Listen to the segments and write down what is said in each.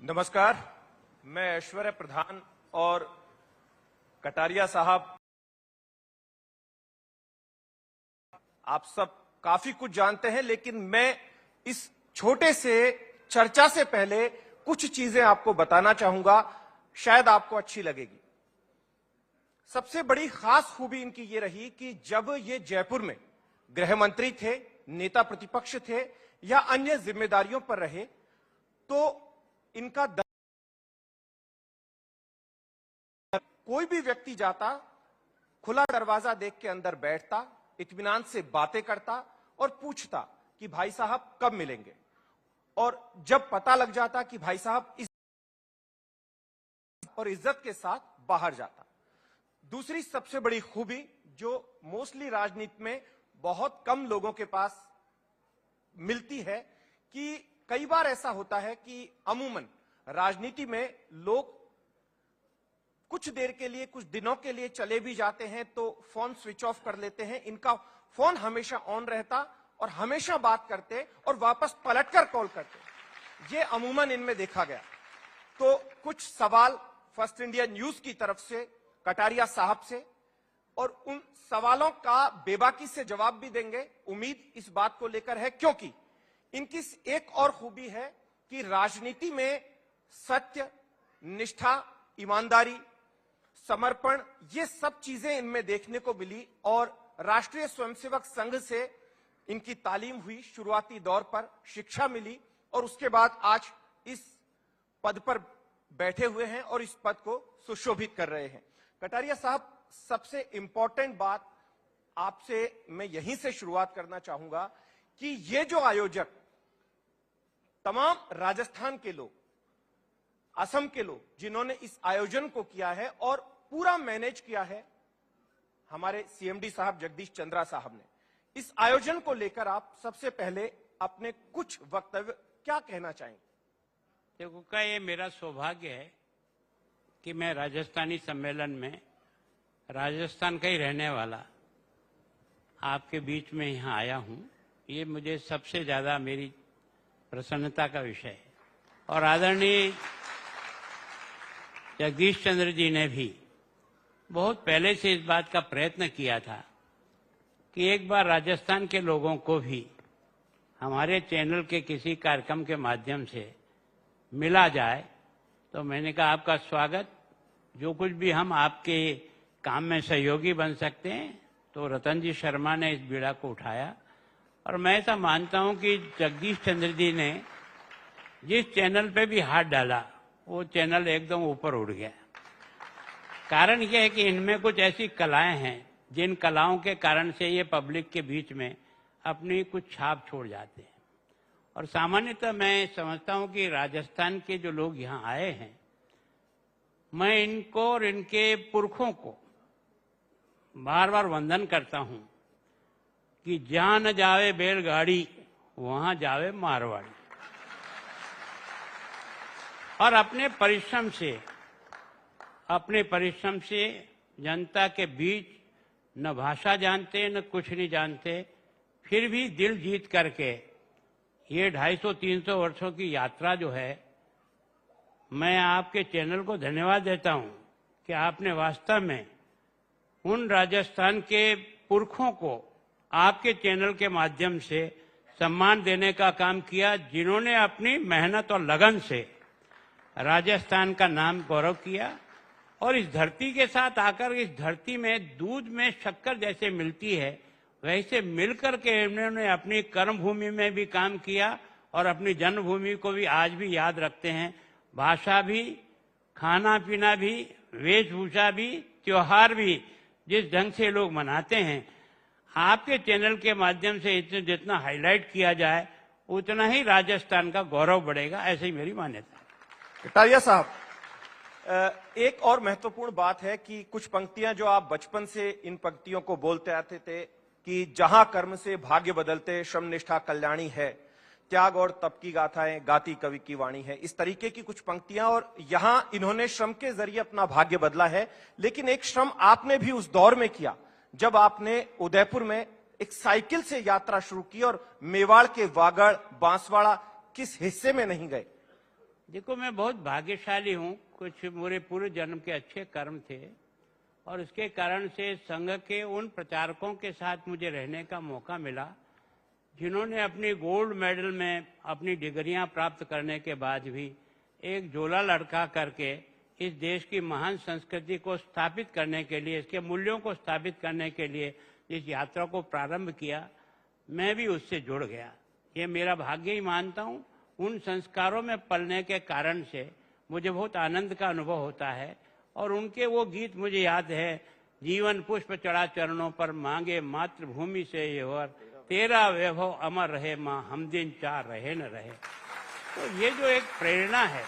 नमस्कार, मैं ऐश्वर्य प्रधान और कटारिया साहब, आप सब काफी कुछ जानते हैं, लेकिन मैं इस छोटे से चर्चा से पहले कुछ चीजें आपको बताना चाहूंगा, शायद आपको अच्छी लगेगी। सबसे बड़ी खास खूबी इनकी ये रही कि जब ये जयपुर में गृह मंत्री थे, नेता प्रतिपक्ष थे या अन्य जिम्मेदारियों पर रहे, तो इनका कोई भी व्यक्ति जाता, खुला दरवाजा देख के अंदर बैठता, इत्मीनान से बातें करता और पूछता कि भाई साहब कब मिलेंगे। और जब पता लग जाता कि भाई साहब और इज्जत के साथ बाहर जाता। दूसरी सबसे बड़ी खूबी जो मोस्टली राजनीति में बहुत कम लोगों के पास मिलती है कि कई बार ऐसा होता है कि अमूमन राजनीति में लोग कुछ देर के लिए, कुछ दिनों के लिए चले भी जाते हैं तो फोन स्विच ऑफ कर लेते हैं। इनका फोन हमेशा ऑन रहता और हमेशा बात करते और वापस पलटकर कॉल करते। ये अमूमन इनमें देखा गया। तो कुछ सवाल फर्स्ट इंडिया न्यूज की तरफ से कटारिया साहब से, और उन सवालों का बेबाकी से जवाब भी देंगे। उम्मीद इस बात को लेकर है क्योंकि इनकी एक और खूबी है कि राजनीति में सत्य, निष्ठा, ईमानदारी, समर्पण, ये सब चीजें इनमें देखने को मिली। और राष्ट्रीय स्वयंसेवक संघ से इनकी तालीम हुई, शुरुआती दौर पर शिक्षा मिली और उसके बाद आज इस पद पर बैठे हुए हैं और इस पद को सुशोभित कर रहे हैं। कटारिया साहब, सबसे इंपॉर्टेंट बात आपसे मैं यहीं से शुरुआत करना चाहूंगा कि ये जो आयोजक तमाम राजस्थान के लोग, असम के लोग जिन्होंने इस आयोजन को किया है और पूरा मैनेज किया है, हमारे सीएमडी साहब जगदीश चंद्रा साहब ने, इस आयोजन को लेकर आप सबसे पहले अपने कुछ वक्तव्य क्या कहना चाहेंगे? देखो का ये मेरा सौभाग्य है कि मैं राजस्थानी सम्मेलन में राजस्थान का ही रहने वाला आपके बीच में यहाँ आया हूँ। ये मुझे सबसे ज्यादा मेरी प्रसन्नता का विषय है। और आदरणीय जगदीश चंद्र जी ने भी बहुत पहले से इस बात का प्रयत्न किया था कि एक बार राजस्थान के लोगों को भी हमारे चैनल के किसी कार्यक्रम के माध्यम से मिला जाए। तो मैंने कहा आपका स्वागत, जो कुछ भी हम आपके काम में सहयोगी बन सकते हैं। तो रतन जी शर्मा ने इस बीड़ा को उठाया और मैं ऐसा मानता हूं कि जगदीश चंद्र जी ने जिस चैनल पे भी हाथ डाला वो चैनल एकदम ऊपर उड़ गया। कारण यह है कि इनमें कुछ ऐसी कलाएं हैं जिन कलाओं के कारण से ये पब्लिक के बीच में अपनी कुछ छाप छोड़ जाते हैं। और सामान्यतः मैं समझता हूं कि राजस्थान के जो लोग यहाँ आए हैं, मैं इनको और इनके पुरखों को बार बार वंदन करता हूं कि जहां न जावे बैलगाड़ी वहां जावे मारवाड़ी। और अपने परिश्रम से जनता के बीच न भाषा जानते न कुछ नहीं जानते, फिर भी दिल जीत करके ये 250-300 वर्षों की यात्रा जो है, मैं आपके चैनल को धन्यवाद देता हूं कि आपने वास्तव में उन राजस्थान के पुरखों को आपके चैनल के माध्यम से सम्मान देने का काम किया, जिन्होंने अपनी मेहनत और लगन से राजस्थान का नाम गौरव किया। और इस धरती के साथ आकर इस धरती में दूध में शक्कर जैसे मिलती है, वैसे मिलकर के इन्होंने अपनी कर्म भूमि में भी काम किया और अपनी जन्मभूमि को भी आज भी याद रखते हैं। भाषा भी, खाना पीना भी, वेशभूषा भी, त्योहार भी जिस ढंग से लोग मनाते हैं, आपके चैनल के माध्यम से जितना हाईलाइट किया जाए उतना ही राजस्थान का गौरव बढ़ेगा, ऐसी मेरी मान्यता है। कटारिया साहब, एक और महत्वपूर्ण बात है कि कुछ पंक्तियां जो आप बचपन से इन पंक्तियों को बोलते आते थे कि जहां कर्म से भाग्य बदलते, श्रम निष्ठा कल्याणी है, त्याग और तप की गाथाएं गाती कवि की वाणी है, इस तरीके की कुछ पंक्तियां। और यहां इन्होंने श्रम के जरिए अपना भाग्य बदला है। लेकिन एक श्रम आपने भी उस दौर में किया जब आपने उदयपुर में एक साइकिल से यात्रा शुरू की और मेवाड़ के वागड़, बांसवाड़ा किस हिस्से में नहीं गए। देखो, मैं बहुत भाग्यशाली हूँ। कुछ मेरे पूरे जन्म के अच्छे कर्म थे और इसके कारण से संघ के उन प्रचारकों के साथ मुझे रहने का मौका मिला जिन्होंने अपनी गोल्ड मेडल में अपनी डिग्रियां प्राप्त करने के बाद भी एक झोला लटका करके इस देश की महान संस्कृति को स्थापित करने के लिए, इसके मूल्यों को स्थापित करने के लिए इस यात्रा को प्रारंभ किया। मैं भी उससे जुड़ गया। ये मेरा भाग्य ही मानता हूँ। उन संस्कारों में पलने के कारण से मुझे बहुत आनंद का अनुभव होता है। और उनके वो गीत मुझे याद है, जीवन पुष्प चढ़ा चरणों पर, मांगे मातृभूमि से ये वर, तेरा वैभव अमर रहे माँ, हम दिन चार रहे न रहे। तो ये जो एक प्रेरणा है,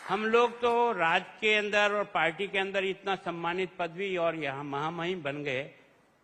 हम लोग तो राज्य के अंदर और पार्टी के अंदर इतना सम्मानित पदवी और यहाँ महामहिम बन गए,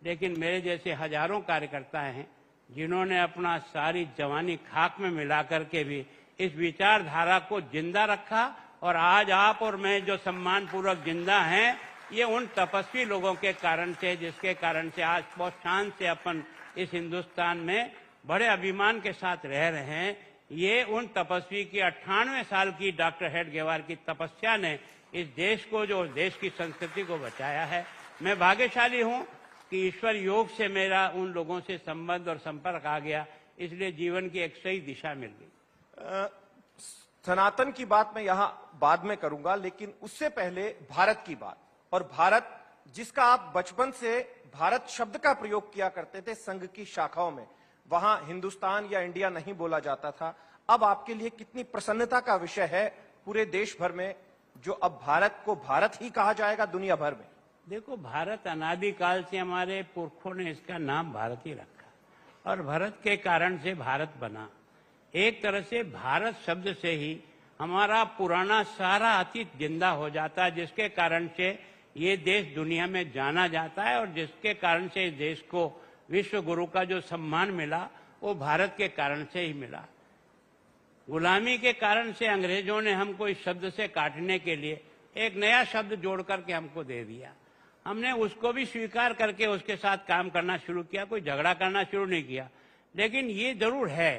लेकिन मेरे जैसे हजारों कार्यकर्ता हैं जिन्होंने अपना सारी जवानी खाक में मिला करके भी इस विचारधारा को जिंदा रखा। और आज आप और मैं जो सम्मान पूर्वक जिंदा हैं, ये उन तपस्वी लोगों के कारण से, जिसके कारण से आज बहुत शान से अपन इस हिंदुस्तान में बड़े अभिमान के साथ रह रहे हैं। ये उन तपस्वी की 98 साल की डॉक्टर हेडगेवार की तपस्या ने इस देश को, जो देश की संस्कृति को बचाया है। मैं भाग्यशाली हूँ कि ईश्वर योग से मेरा उन लोगों से संबंध और संपर्क आ गया, इसलिए जीवन की एक सही दिशा मिल गई। सनातन की बात मैं यहां बाद में करूंगा, लेकिन उससे पहले भारत की बात। और भारत, जिसका आप बचपन से भारत शब्द का प्रयोग किया करते थे संघ की शाखाओं में, वहां हिंदुस्तान या इंडिया नहीं बोला जाता था। अब आपके लिए कितनी प्रसन्नता का विषय है पूरे देश भर में, जो अब भारत को भारत ही कहा जाएगा दुनिया भर में? देखो, भारत अनादिकाल से हमारे पुरखों ने इसका नाम भारत ही रखा और भारत के कारण से भारत बना। एक तरह से भारत शब्द से ही हमारा पुराना सारा अतीत जिंदा हो जाता है, जिसके कारण से ये देश दुनिया में जाना जाता है और जिसके कारण से इस देश को विश्व गुरु का जो सम्मान मिला वो भारत के कारण से ही मिला। गुलामी के कारण से अंग्रेजों ने हमको इस शब्द से काटने के लिए एक नया शब्द जोड़ करके हमको दे दिया। हमने उसको भी स्वीकार करके उसके साथ काम करना शुरू किया, कोई झगड़ा करना शुरू नहीं किया। लेकिन ये जरूर है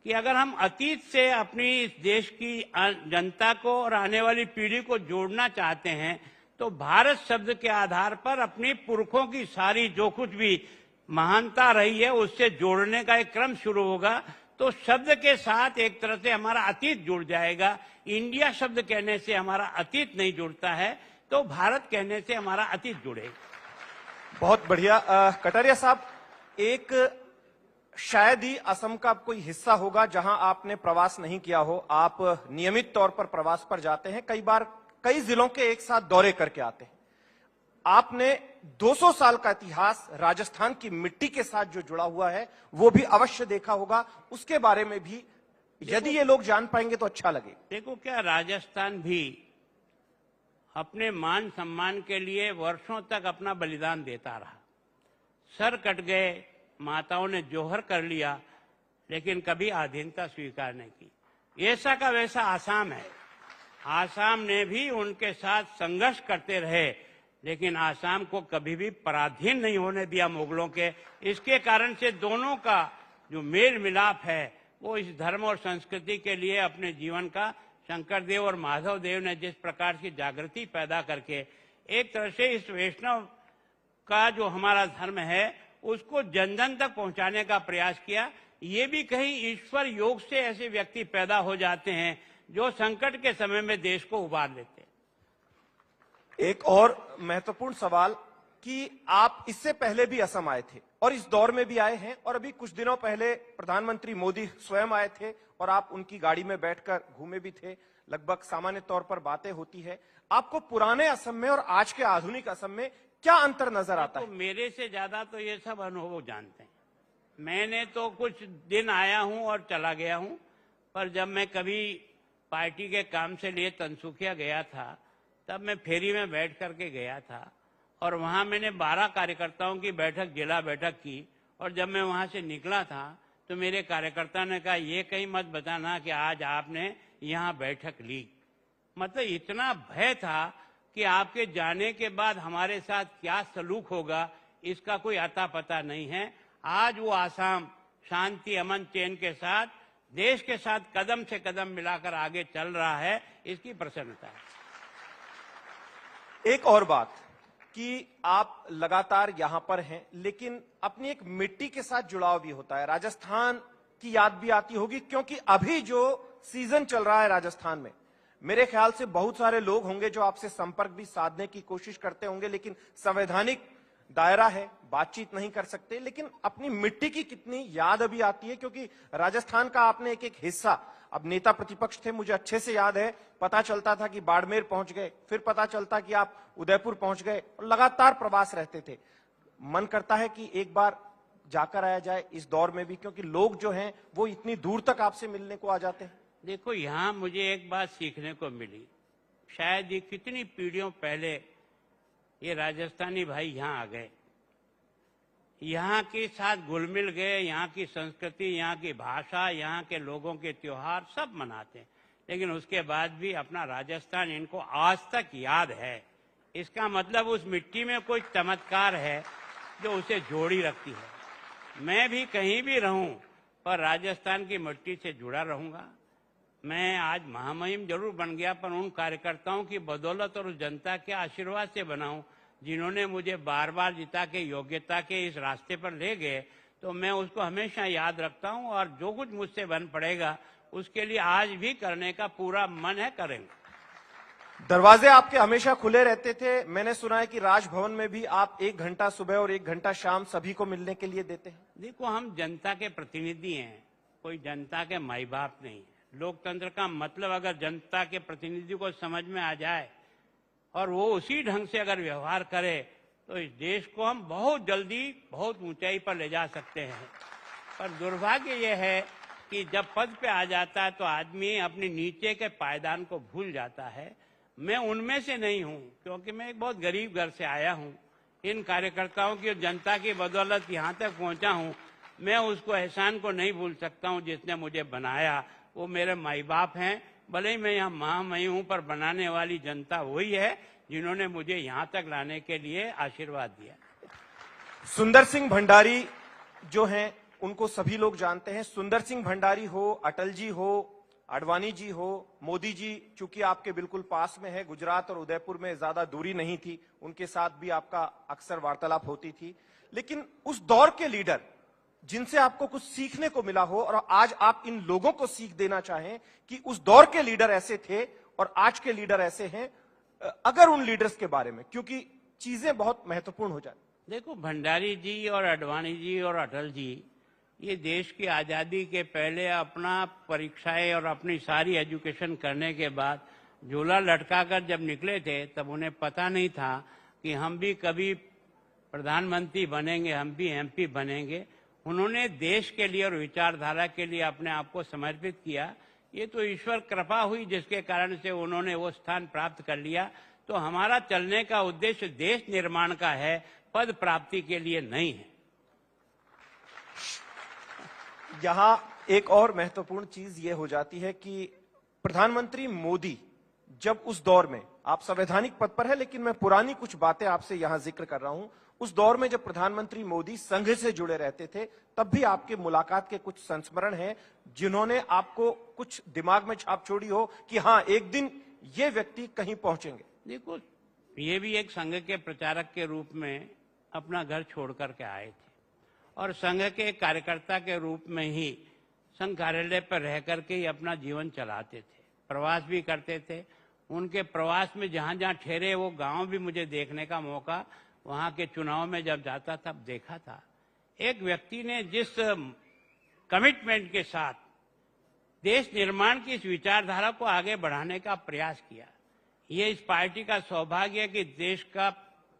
कि अगर हम अतीत से अपनी इस देश की जनता को और आने वाली पीढ़ी को जोड़ना चाहते हैं, तो भारत शब्द के आधार पर अपनी पुरखों की सारी जो कुछ भी महानता रही है उससे जोड़ने का एक क्रम शुरू होगा। तो शब्द के साथ एक तरह से हमारा अतीत जुड़ जाएगा। इंडिया शब्द कहने से हमारा अतीत नहीं जुड़ता है, तो भारत कहने से हमारा अतीत जुड़ेगा। बहुत बढ़िया। कटारिया साहब, एक शायद ही असम का कोई हिस्सा होगा जहां आपने प्रवास नहीं किया हो। आप नियमित तौर पर प्रवास पर जाते हैं, कई बार कई जिलों के एक साथ दौरे करके आते हैं। आपने 200 साल का इतिहास राजस्थान की मिट्टी के साथ जो जुड़ा हुआ है वो भी अवश्य देखा होगा। उसके बारे में भी यदि ये लोग जान पाएंगे तो अच्छा लगे। देखो, क्या राजस्थान भी अपने मान सम्मान के लिए वर्षों तक अपना बलिदान देता रहा। सर कट गए, माताओं ने जोहर कर लिया, लेकिन कभी अधीनता स्वीकार नहीं की। ऐसा का वैसा आसाम है। आसाम ने भी उनके साथ संघर्ष करते रहे, लेकिन आसाम को कभी भी पराधीन नहीं होने दिया मुगलों के। इसके कारण से दोनों का जो मेल मिलाप है वो इस धर्म और संस्कृति के लिए अपने जीवन का शंकर देव और माधव देव ने जिस प्रकार की जागृति पैदा करके एक तरह से इस वैष्णव का जो हमारा धर्म है उसको जन जन तक पहुंचाने का प्रयास किया। ये भी कहीं ईश्वर योग से ऐसे व्यक्ति पैदा हो जाते हैं जो संकट के समय में देश को उबार लेते हैं। एक और महत्वपूर्ण सवाल कि आप इससे पहले भी असम आए थे और इस दौर में भी आए हैं, और अभी कुछ दिनों पहले प्रधानमंत्री मोदी स्वयं आए थे और आप उनकी गाड़ी में बैठकर घूमे भी थे। लगभग सामान्य तौर पर बातें होती है। आपको पुराने असम में और आज के आधुनिक असम में क्या अंतर नजर आता है? तो मेरे से ज्यादा तो ये सब अनुभव जानते हैं। मैंने तो कुछ दिन आया हूं और चला गया हूं, पर जब मैं कभी पार्टी के काम से लिए तनसुखिया गया था तब मैं फेरी में बैठ करके गया था और वहां मैंने 12 कार्यकर्ताओं की बैठक, जिला बैठक की। और जब मैं वहां से निकला था तो मेरे कार्यकर्ता ने कहा, ये कहीं मत बताना कि आज आपने यहाँ बैठक ली। मतलब इतना भय था कि आपके जाने के बाद हमारे साथ क्या सलूक होगा इसका कोई अता पता नहीं है। आज वो आसाम शांति, अमन, चैन के साथ देश के साथ कदम से कदम मिलाकर आगे चल रहा है, इसकी प्रसन्नता है। एक और बात कि आप लगातार यहां पर हैं, लेकिन अपनी एक मिट्टी के साथ जुड़ाव भी होता है। राजस्थान की याद भी आती होगी, क्योंकि अभी जो सीजन चल रहा है राजस्थान में, मेरे ख्याल से बहुत सारे लोग होंगे जो आपसे संपर्क भी साधने की कोशिश करते होंगे, लेकिन संवैधानिक दायरा है, बातचीत नहीं कर सकते। लेकिन अपनी मिट्टी की कितनी याद अभी आती है, क्योंकि राजस्थान का आपने एक एक हिस्सा, अब नेता प्रतिपक्ष थे, मुझे अच्छे से याद है, पता चलता था कि बाड़मेर पहुंच गए, फिर पता चलता कि आप उदयपुर पहुंच गए, और लगातार प्रवास रहते थे। मन करता है कि एक बार जाकर आया जाए इस दौर में भी, क्योंकि लोग जो हैं वो इतनी दूर तक आपसे मिलने को आ जाते हैं। देखो, यहां मुझे एक बात सीखने को मिली। शायद ये कितनी पीढ़ियों पहले ये राजस्थानी भाई यहां आ गए, यहाँ के साथ घुल मिल गए, यहाँ की संस्कृति, यहाँ की भाषा, यहाँ के लोगों के त्योहार सब मनाते हैं, लेकिन उसके बाद भी अपना राजस्थान इनको आज तक याद है। इसका मतलब उस मिट्टी में कोई चमत्कार है जो उसे जोड़ी रखती है। मैं भी कहीं भी रहूं, पर राजस्थान की मिट्टी से जुड़ा रहूंगा। मैं आज महामहिम जरूर बन गया, पर उन कार्यकर्ताओं की बदौलत और उस जनता के आशीर्वाद से बना हूं, जिन्होंने मुझे बार बार जिता के योग्यता के इस रास्ते पर ले गए। तो मैं उसको हमेशा याद रखता हूं, और जो कुछ मुझसे बन पड़ेगा उसके लिए आज भी करने का पूरा मन है, करेंगे। दरवाजे आपके हमेशा खुले रहते थे। मैंने सुना है कि राजभवन में भी आप 1 घंटा सुबह और 1 घंटा शाम सभी को मिलने के लिए देते हैं। देखो, हम जनता के प्रतिनिधि हैं, कोई जनता के माई बाप नहीं है। लोकतंत्र का मतलब अगर जनता के प्रतिनिधि को समझ में आ जाए और वो उसी ढंग से अगर व्यवहार करे, तो इस देश को हम बहुत जल्दी बहुत ऊंचाई पर ले जा सकते हैं। पर दुर्भाग्य यह है कि जब पद पे आ जाता है तो आदमी अपने नीचे के पायदान को भूल जाता है। मैं उनमें से नहीं हूं, क्योंकि मैं एक बहुत गरीब घर से आया हूं। इन कार्यकर्ताओं की और जनता की बदौलत यहां तक पहुंचा हूं। मैं उसको एहसान को नहीं भूल सकता हूं जिसने मुझे बनाया। वो मेरे माई बाप हैं। भले ही मैं यहाँ महामहिम हूं, पर बनाने वाली जनता वही है जिन्होंने मुझे यहाँ तक लाने के लिए आशीर्वाद दिया। सुंदर सिंह भंडारी जो हैं उनको सभी लोग जानते हैं। सुंदर सिंह भंडारी हो, अटल जी हो, आडवाणी जी हो, मोदी जी, चूंकि आपके बिल्कुल पास में है, गुजरात और उदयपुर में ज्यादा दूरी नहीं थी, उनके साथ भी आपका अक्सर वार्तालाप होती थी। लेकिन उस दौर के लीडर जिनसे आपको कुछ सीखने को मिला हो, और आज आप इन लोगों को सीख देना चाहें कि उस दौर के लीडर ऐसे थे और आज के लीडर ऐसे हैं, अगर उन लीडर्स के बारे में, क्योंकि चीजें बहुत महत्वपूर्ण हो जाती। देखो, भंडारी जी और आडवाणी जी और अटल जी, ये देश की आज़ादी के पहले अपना परीक्षाएं और अपनी सारी एजुकेशन करने के बाद झोला लटकाकर जब निकले थे, तब उन्हें पता नहीं था कि हम भी कभी प्रधानमंत्री बनेंगे, हम भी एमपी बनेंगे। उन्होंने देश के लिए और विचारधारा के लिए अपने आप को समर्पित किया। ये तो ईश्वर कृपा हुई जिसके कारण से उन्होंने वो स्थान प्राप्त कर लिया। तो हमारा चलने का उद्देश्य देश निर्माण का है, पद प्राप्ति के लिए नहीं है। यहां एक और महत्वपूर्ण चीज ये हो जाती है कि प्रधानमंत्री मोदी जब उस दौर में, आप संवैधानिक पद पर है, लेकिन मैं पुरानी कुछ बातें आपसे यहां जिक्र कर रहा हूं। उस दौर में जब प्रधानमंत्री मोदी संघ से जुड़े रहते थे, तब भी आपके मुलाकात के कुछ संस्मरण हैं जिन्होंने आपको कुछ दिमाग में छाप छोड़ी हो कि हां, एक दिन ये व्यक्ति कहीं पहुंचेंगे। देखो, ये भी एक संघ के प्रचारक के रूप में अपना घर छोड़ करके आए थे, और संघ के कार्यकर्ता के रूप में ही संघ कार्यालय पर रह करके ही अपना जीवन चलाते थे, प्रवास भी करते थे। उनके प्रवास में जहां जहां ठहरे वो गांव भी मुझे देखने का मौका वहां के चुनाव में जब जाता तब देखा था। एक व्यक्ति ने जिस कमिटमेंट के साथ देश निर्माण की इस विचारधारा को आगे बढ़ाने का प्रयास किया, ये इस पार्टी का सौभाग्य है कि देश का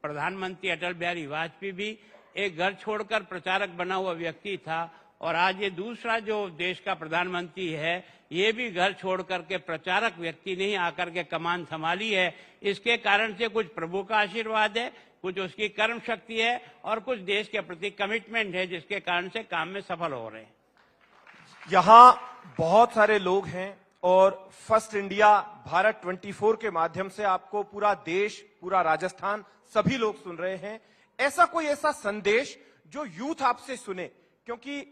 प्रधानमंत्री अटल बिहारी वाजपेयी भी एक घर छोड़कर प्रचारक बना हुआ व्यक्ति था, और आज ये दूसरा जो देश का प्रधानमंत्री है, ये भी घर छोड़ करके प्रचारक व्यक्ति ने ही आकर के कमान संभाली है। इसके कारण से कुछ प्रभु का आशीर्वाद है, कुछ उसकी कर्म शक्ति है, और कुछ देश के प्रति कमिटमेंट है, जिसके कारण से काम में सफल हो रहे हैं। यहां बहुत सारे लोग हैं, और फर्स्ट इंडिया भारत 24 के माध्यम से आपको पूरा देश, पूरा राजस्थान, सभी लोग सुन रहे हैं। ऐसा संदेश जो यूथ आपसे सुने, क्योंकि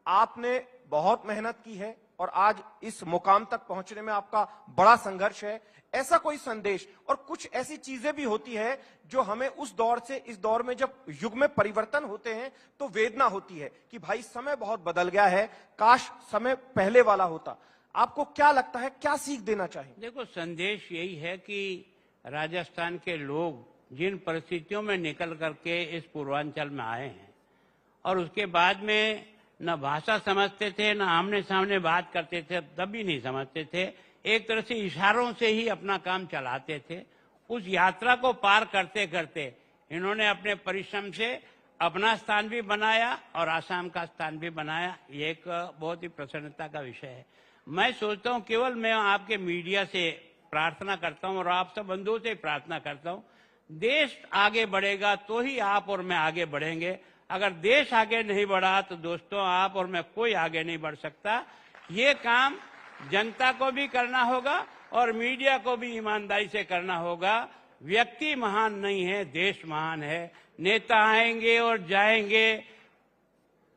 आपने बहुत मेहनत की है, और आज इस मुकाम तक पहुंचने में आपका बड़ा संघर्ष है। ऐसा कोई संदेश और कुछ ऐसी चीजें भी होती है जो हमें उस दौर से इस दौर में जब युग में परिवर्तन होते हैं तो वेदना होती है कि भाई समय बहुत बदल गया है, काश समय पहले वाला होता। आपको क्या लगता है, क्या सीख देना चाहिए? देखो, संदेश यही है कि राजस्थान के लोग जिन परिस्थितियों में निकल करके इस पूर्वांचल में आए हैं और उसके बाद में न भाषा समझते थे, न आमने सामने बात करते थे, तब भी नहीं समझते थे, एक तरह से इशारों से ही अपना काम चलाते थे। उस यात्रा को पार करते करते इन्होंने अपने परिश्रम से अपना स्थान भी बनाया और आसाम का स्थान भी बनाया। ये एक बहुत ही प्रसन्नता का विषय है। मैं सोचता हूँ, केवल मैं आपके मीडिया से प्रार्थना करता हूँ और आप सब बंधुओं से प्रार्थना करता हूँ, देश आगे बढ़ेगा तो ही आप और मैं आगे बढ़ेंगे। अगर देश आगे नहीं बढ़ा तो दोस्तों आप और मैं कोई आगे नहीं बढ़ सकता। ये काम जनता को भी करना होगा और मीडिया को भी ईमानदारी से करना होगा। व्यक्ति महान नहीं है, देश महान है। नेता आएंगे और जाएंगे,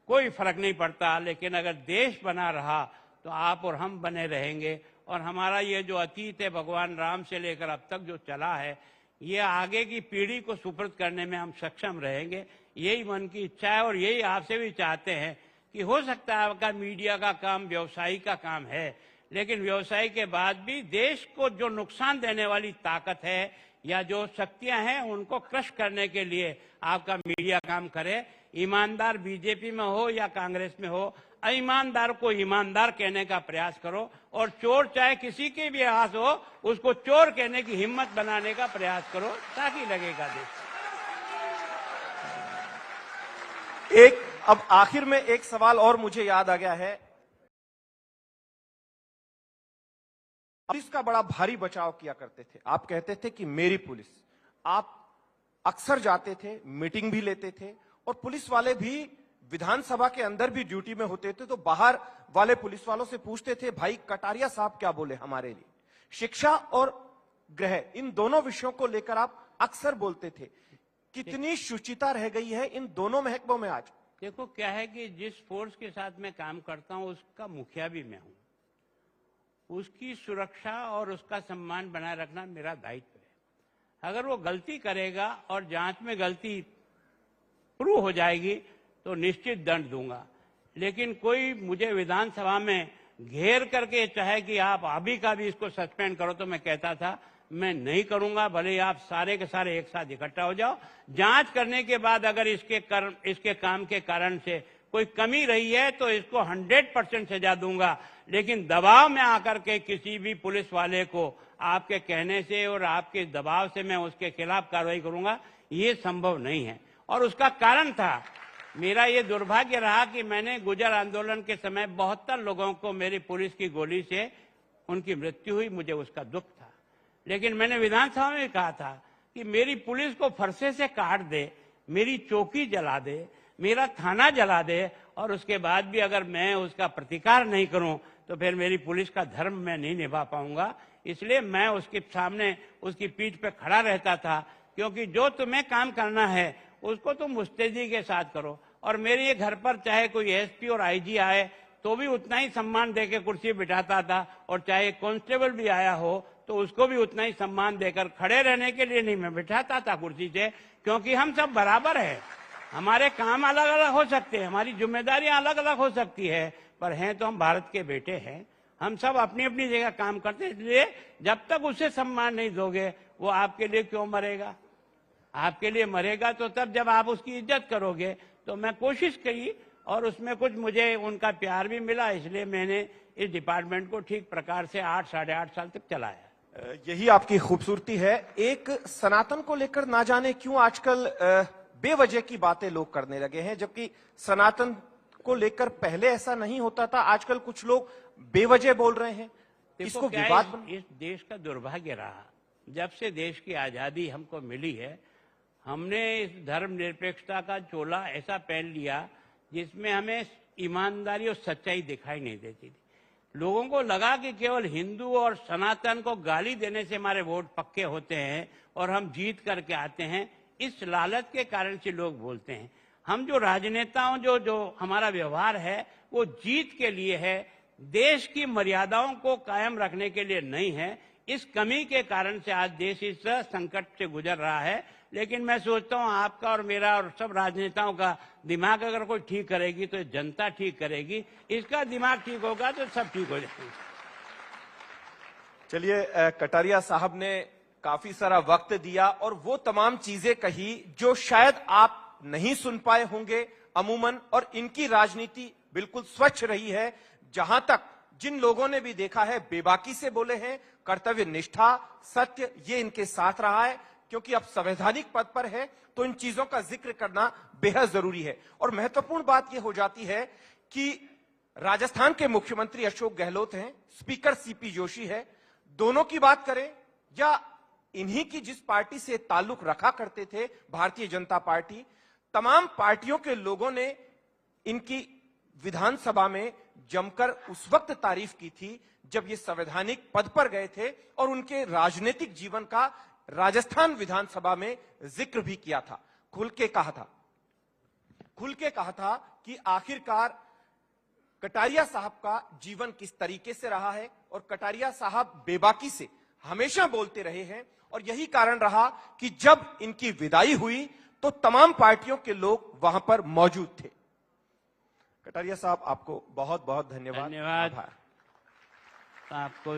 कोई फर्क नहीं पड़ता, लेकिन अगर देश बना रहा तो आप और हम बने रहेंगे। और हमारा ये जो अतीत है भगवान राम से लेकर अब तक जो चला है, ये आगे की पीढ़ी को सुपुर्द करने में हम सक्षम रहेंगे। यही मन की इच्छा है और यही आपसे भी चाहते हैं कि हो सकता है आपका मीडिया का काम व्यवसायी का काम है, लेकिन व्यवसाय के बाद भी देश को जो नुकसान देने वाली ताकत है या जो शक्तियां हैं उनको क्रश करने के लिए आपका मीडिया काम करे। ईमानदार बीजेपी में हो या कांग्रेस में हो, ईमानदार को ईमानदार कहने का प्रयास करो और चोर चाहे किसी के भी हाथ हो उसको चोर कहने की हिम्मत बनाने का प्रयास करो, ताकि लगेगा देश। अब आखिर में एक सवाल और मुझे याद आ गया है। पुलिस का बड़ा भारी बचाव किया करते थे, आप कहते थे कि मेरी पुलिस। आप अक्सर जाते थे, मीटिंग भी लेते थे और पुलिस वाले भी विधानसभा के अंदर भी ड्यूटी में होते थे तो बाहर वाले पुलिस वालों से पूछते थे, भाई कटारिया साहब क्या बोले हमारे लिए। शिक्षा और गृह, इन दोनों विषयों को लेकर आप अक्सर बोलते थे। कितनी शुचिता रह गई है इन दोनों महकमों में आज? देखो, क्या है कि जिस फोर्स के साथ मैं काम करता हूं उसका मुखिया भी मैं हूं। उसकी सुरक्षा और उसका सम्मान बनाए रखना मेरा दायित्व है। अगर वो गलती करेगा और जांच में गलती प्रूव हो जाएगी तो निश्चित दंड दूंगा, लेकिन कोई मुझे विधानसभा में घेर करके चाहे कि आप अभी का भी इसको सस्पेंड करो तो मैं कहता था मैं नहीं करूंगा। भले ही आप सारे के सारे एक साथ इकट्ठा हो जाओ, जांच करने के बाद अगर इसके काम के कारण से कोई कमी रही है तो इसको 100% सजा दूंगा, लेकिन दबाव में आकर के किसी भी पुलिस वाले को आपके कहने से और आपके दबाव से मैं उसके खिलाफ कार्रवाई करूंगा, ये संभव नहीं है। और उसका कारण था, मेरा ये दुर्भाग्य रहा कि मैंने गुजर आंदोलन के समय 72 लोगों को मेरी पुलिस की गोली से उनकी मृत्यु हुई, मुझे उसका दुख था। लेकिन मैंने विधानसभा में कहा था कि मेरी पुलिस को फरसे से काट दे, मेरी चौकी जला दे, मेरा थाना जला दे और उसके बाद भी अगर मैं उसका प्रतिकार नहीं करूं तो फिर मेरी पुलिस का धर्म मैं नहीं निभा पाऊंगा। इसलिए मैं उसके सामने उसकी पीठ पे खड़ा रहता था, क्योंकि जो तुम्हें काम करना है उसको तुम मुस्तैदी के साथ करो। और मेरे ये घर पर चाहे कोई एसपी और आईजी आए तो भी उतना ही सम्मान देकर कुर्सी बिठाता था, और चाहे कांस्टेबल भी आया हो तो उसको भी उतना ही सम्मान देकर, खड़े रहने के लिए नहीं मैं बिठाता था कुर्सी से, क्योंकि हम सब बराबर है। हमारे काम अलग अलग हो सकते हैं, हमारी जिम्मेदारियां अलग अलग हो सकती है, पर हैं तो हम भारत के बेटे हैं। हम सब अपनी अपनी जगह काम करते हैं, इसलिए जब तक उसे सम्मान नहीं दोगे वो आपके लिए क्यों मरेगा? आपके लिए मरेगा तो तब जब आप उसकी इज्जत करोगे। तो मैं कोशिश की और उसमें कुछ मुझे उनका प्यार भी मिला, इसलिए मैंने इस डिपार्टमेंट को ठीक प्रकार से 8 साढ़े 8 साल तक चलाया। यही आपकी खूबसूरती है। एक सनातन को लेकर ना जाने क्यों आजकल बेवजह की बातें लोग करने लगे हैं, जबकि सनातन को लेकर पहले ऐसा नहीं होता था। आजकल कुछ लोग बेवजह बोल रहे हैं, इसको विवाद। इस देश का दुर्भाग्य रहा, जब से देश की आजादी हमको मिली है, हमने इस धर्मनिरपेक्षता का चोला ऐसा पहन लिया जिसमें हमें ईमानदारी और सच्चाई दिखाई नहीं देती थी। लोगों को लगा कि केवल हिंदू और सनातन को गाली देने से हमारे वोट पक्के होते हैं और हम जीत करके आते हैं। इस लालच के कारण से लोग बोलते हैं। हम जो राजनेताओं जो हमारा व्यवहार है वो जीत के लिए है, देश की मर्यादाओं को कायम रखने के लिए नहीं है। इस कमी के कारण से आज देश इस संकट से गुजर रहा है। लेकिन मैं सोचता हूं आपका और मेरा और सब राजनेताओं का दिमाग अगर कोई ठीक करेगी तो जनता ठीक करेगी। इसका दिमाग ठीक होगा तो सब ठीक हो जाएगा। चलिए, कटारिया साहब ने काफी सारा वक्त दिया और वो तमाम चीजें कही जो शायद आप नहीं सुन पाए होंगे अमूमन, और इनकी राजनीति बिल्कुल स्वच्छ रही है। जहां तक जिन लोगों ने भी देखा है बेबाकी से बोले हैं, कर्तव्य निष्ठा, सत्य, ये इनके साथ रहा है। क्योंकि अब संवैधानिक पद पर है तो इन चीजों का जिक्र करना बेहद जरूरी है। और महत्वपूर्ण बात यह हो जाती है कि राजस्थान के मुख्यमंत्री अशोक गहलोत हैं, स्पीकर सीपी जोशी है। दोनों की बात करें या इन्हीं की जिस पार्टी से ताल्लुक रखा करते थे, भारतीय जनता पार्टी, तमाम पार्टियों के लोगों ने इनकी विधानसभा में जमकर उस वक्त तारीफ की थी जब ये संवैधानिक पद पर गए थे और उनके राजनीतिक जीवन का राजस्थान विधानसभा में जिक्र भी किया था। खुल के कहा था कि आखिरकार कटारिया साहब का जीवन किस तरीके से रहा है, और कटारिया साहब बेबाकी से हमेशा बोलते रहे हैं। और यही कारण रहा कि जब इनकी विदाई हुई तो तमाम पार्टियों के लोग वहां पर मौजूद थे। कटारिया साहब, आपको बहुत बहुत धन्यवाद। धन्यवाद आपको।